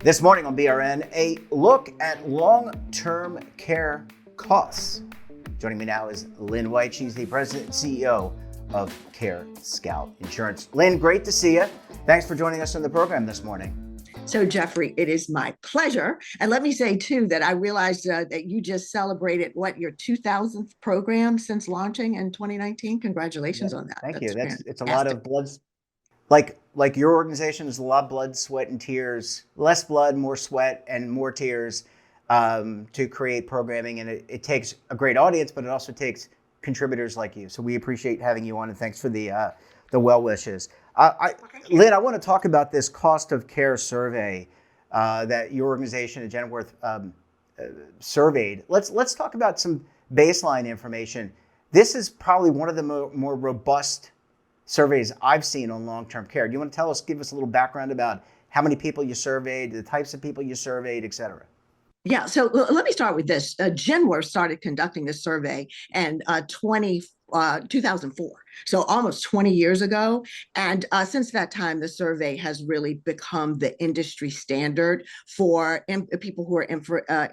This morning on BRN, a look at long-term care costs. Joining me now is Lynn White. She's the president and CEO of CareScout Insurance. Lynn, great to see you. Thanks for joining us on the program this morning. So, Jeffrey, it is my pleasure. And let me say, too, that I realized that you just celebrated, your 2000th program since launching in 2019. Congratulations on that. Thank you. It's a fantastic. lot of blood. Like your organization is a lot of blood, sweat, and tears. Less blood, more sweat, and more tears to create programming. And it takes a great audience, but it also takes contributors like you. So we appreciate having you on, and thanks for the well wishes. Lynn, I want to talk about this cost of care survey that your organization at Genworth surveyed. Let's talk about some baseline information. This is probably one of the more robust surveys I've seen on long-term care. Do you want to give us a little background about how many people you surveyed, the types of people you surveyed, et cetera? Yeah, so let me start with this. Genworth started conducting this survey in 2004, so almost 20 years ago. And since that time, the survey has really become the industry standard for people who are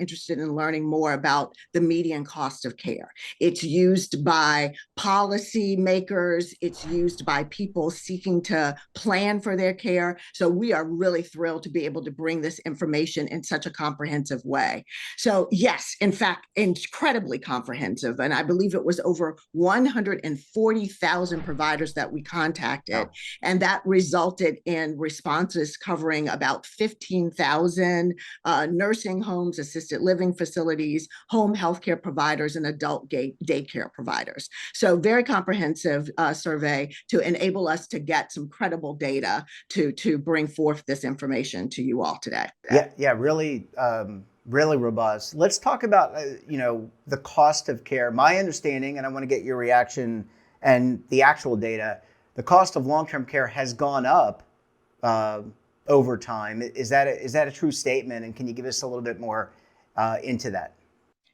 interested in learning more about the median cost of care. It's used by policy makers. It's used by people seeking to plan for their care. So we are really thrilled to be able to bring this information in such a comprehensive way. So yes, in fact, incredibly comprehensive. And I believe it was over 140,000 providers that we contacted. Wow. And that resulted in responses covering about 15,000 nursing homes, assisted living facilities, home healthcare providers, and adult daycare providers. So very comprehensive survey to enable us to get some credible data to bring forth this information to you all today. Yeah, really. Really robust. Let's talk about, the cost of care. My understanding, and I want to get your reaction and the actual data, the cost of long-term care has gone up over time. Is that a true statement? And can you give us a little bit more into that?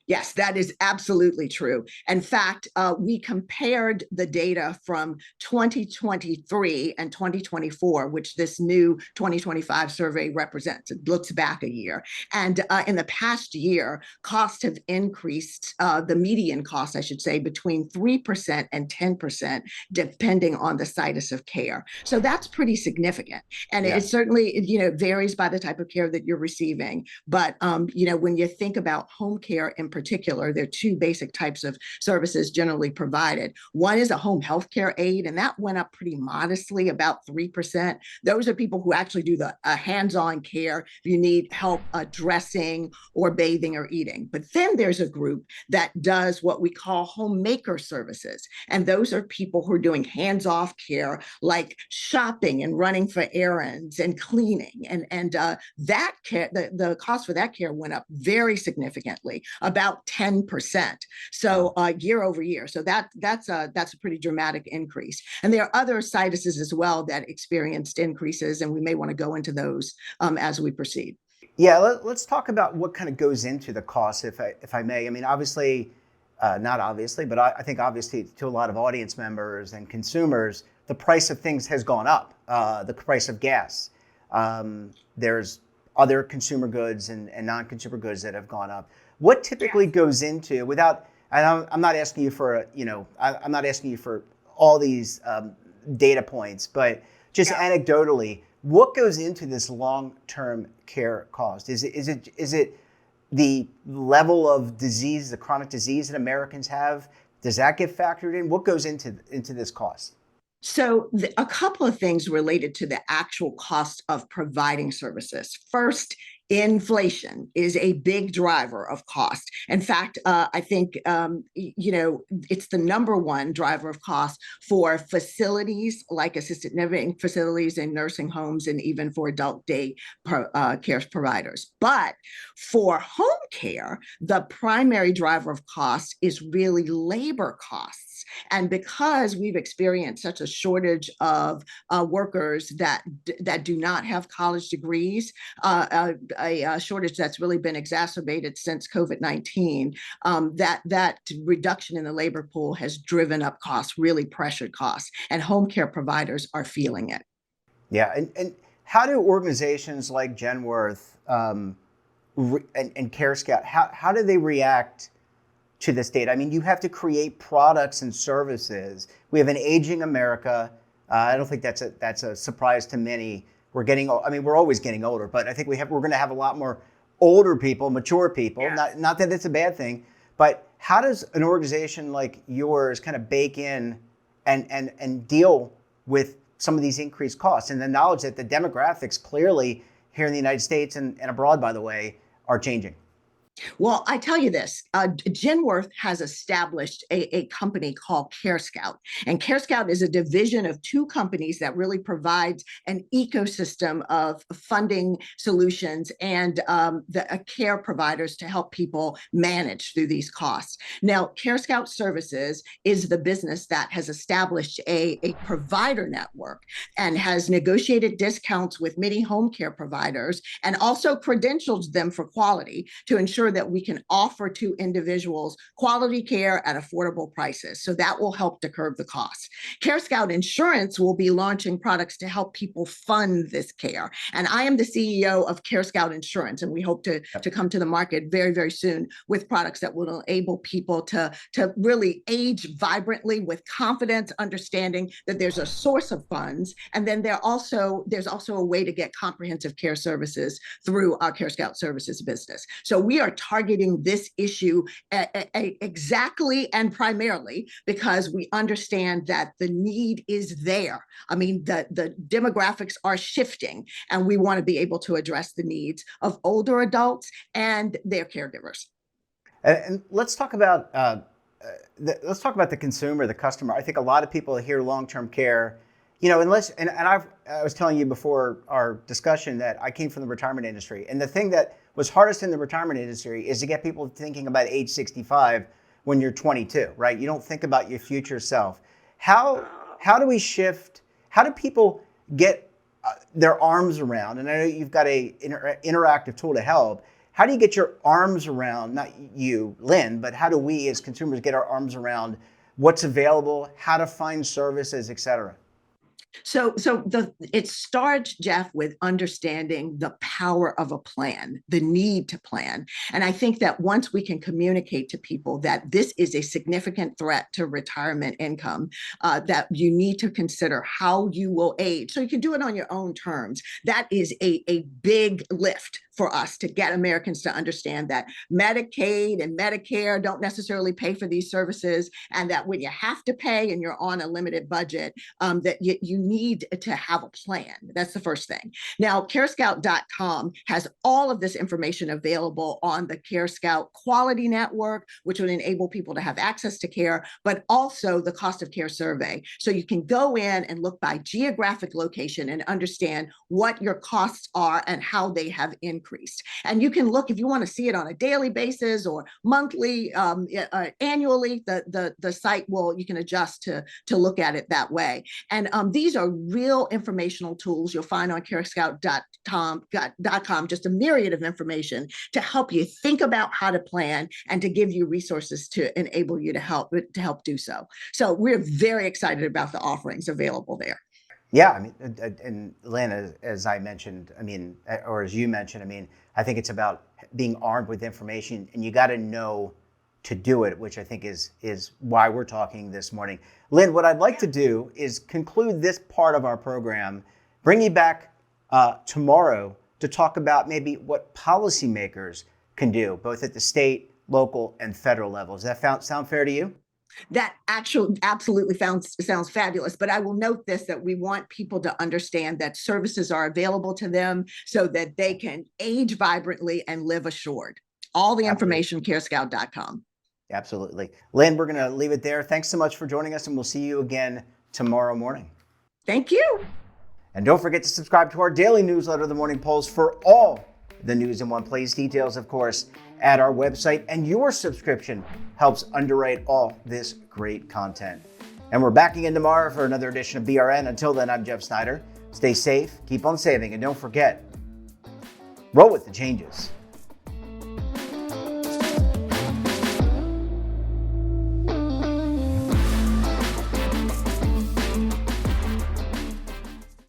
Yes, that is absolutely true. In fact, we compared the data from 2023 and 2024, which this new 2025 survey represents. It looks back a year. And in the past year, costs have increased, the median cost, I should say, between 3% and 10%, depending on the situs of care. So that's pretty significant. And it certainly, varies by the type of care that you're receiving. But, when you think about home care in particular, there are two basic types of services generally provided. One is a home health care aid, and that went up pretty modestly, about 3%. Those are people who actually do the hands-on care if you need help dressing or bathing or eating. But then there's a group that does what we call homemaker services. And those are people who are doing hands-off care like shopping and running for errands and cleaning. And that care, the cost for that care went up very significantly, about 10%. So year over year. So that's a pretty dramatic increase. And there are other situses as well that experienced increases, and we may want to go into those as we proceed. Yeah, let's talk about what kind of goes into the cost, if I may. I mean, obviously, not obviously, but I think obviously to a lot of audience members and consumers, the price of things has gone up. The price of gas. There's other consumer goods and non-consumer goods that have gone up. What typically goes into, I'm not asking you for, I'm not asking you for all these data points, but just anecdotally, what goes into this long-term care cost? Is it the level of disease, the chronic disease that Americans have? Does that get factored in? What goes into this cost? So a couple of things related to the actual cost of providing services. First, inflation is a big driver of cost. In fact, I think, it's the number one driver of cost for facilities like assisted living facilities and nursing homes, and even for adult day care providers. But for home care, the primary driver of cost is really labor costs. And because we've experienced such a shortage of workers that do not have college degrees, a shortage that's really been exacerbated since COVID-19, that reduction in the labor pool has driven up costs, really pressured costs, and home care providers are feeling it. Yeah, and how do organizations like Genworth and CareScout, how do they react to this data? I mean, you have to create products and services. We have an aging America. I don't think that's a surprise to many. We're getting, I mean, we're always getting older, but I think we're going to have a lot more older people, mature people. Yes. Not that it's a bad thing, but how does an organization like yours kind of bake in and deal with some of these increased costs and the knowledge that the demographics clearly here in the United States and abroad, by the way, are changing? Well, I tell you this, Genworth has established a company called CareScout. And CareScout is a division of two companies that really provides an ecosystem of funding solutions and the care providers to help people manage through these costs. Now, CareScout Services is the business that has established a provider network and has negotiated discounts with many home care providers and also credentialed them for quality to ensure that we can offer to individuals quality care at affordable prices. So that will help to curb the costs. CareScout Insurance will be launching products to help people fund this care. And I am the CEO of CareScout Insurance, and we hope to come to the market very, very soon with products that will enable people to really age vibrantly with confidence, understanding that there's a source of funds. And then there's also a way to get comprehensive care services through our CareScout Services business. So we are targeting this issue exactly and primarily because we understand that the need is there. I mean, the demographics are shifting, and we want to be able to address the needs of older adults and their caregivers. And let's talk about the consumer, the customer. I think a lot of people hear long-term care, unless I was telling you before our discussion that I came from the retirement industry, and the thing that was hardest in the retirement industry is to get people thinking about age 65 when you're 22, right? You don't think about your future self. How do we shift? How do people get their arms around? And I know you've got a interactive tool to help. How do you get your arms around, not you, Lynn, but how do we as consumers get our arms around what's available, how to find services, et cetera? So it starts, Jeff, with understanding the power of a plan, the need to plan. And I think that once we can communicate to people that this is a significant threat to retirement income, that you need to consider how you will age. So you can do it on your own terms. That is a big lift for us to get Americans to understand that Medicaid and Medicare don't necessarily pay for these services, and that when you have to pay and you're on a limited budget, that you need to have a plan. That's the first thing. Now, CareScout.com has all of this information available on the CareScout Quality Network, which would enable people to have access to care, but also the cost of care survey. So you can go in and look by geographic location and understand what your costs are and how they have increased. And you can look, if you want to see it on a daily basis or monthly, annually, the site you can adjust to look at it that way. And these are real informational tools you'll find on CareScout.com, just a myriad of information to help you think about how to plan and to give you resources to enable you to help do so. So we're very excited about the offerings available there. Yeah, I mean, and Lynn, as I mentioned, or as you mentioned, I think it's about being armed with information, and you got to know to do it, which I think is why we're talking this morning. Lynn, what I'd like to do is conclude this part of our program, bring you back tomorrow to talk about maybe what policymakers can do, both at the state, local, and federal levels. Does that sound fair to you? That absolutely sounds fabulous. But I will note this, that we want people to understand that services are available to them so that they can age vibrantly and live assured. All the information, CareScout.com. Absolutely. Lynn, we're going to leave it there. Thanks so much for joining us, and we'll see you again tomorrow morning. Thank you. And don't forget to subscribe to our daily newsletter, The Morning Pulse, for all the news in one place. Details, of course, at our website, and your subscription helps underwrite all this great content. And we're back again tomorrow for another edition of BRN. Until then, I'm Jeff Snyder. Stay safe, keep on saving, and don't forget, roll with the changes.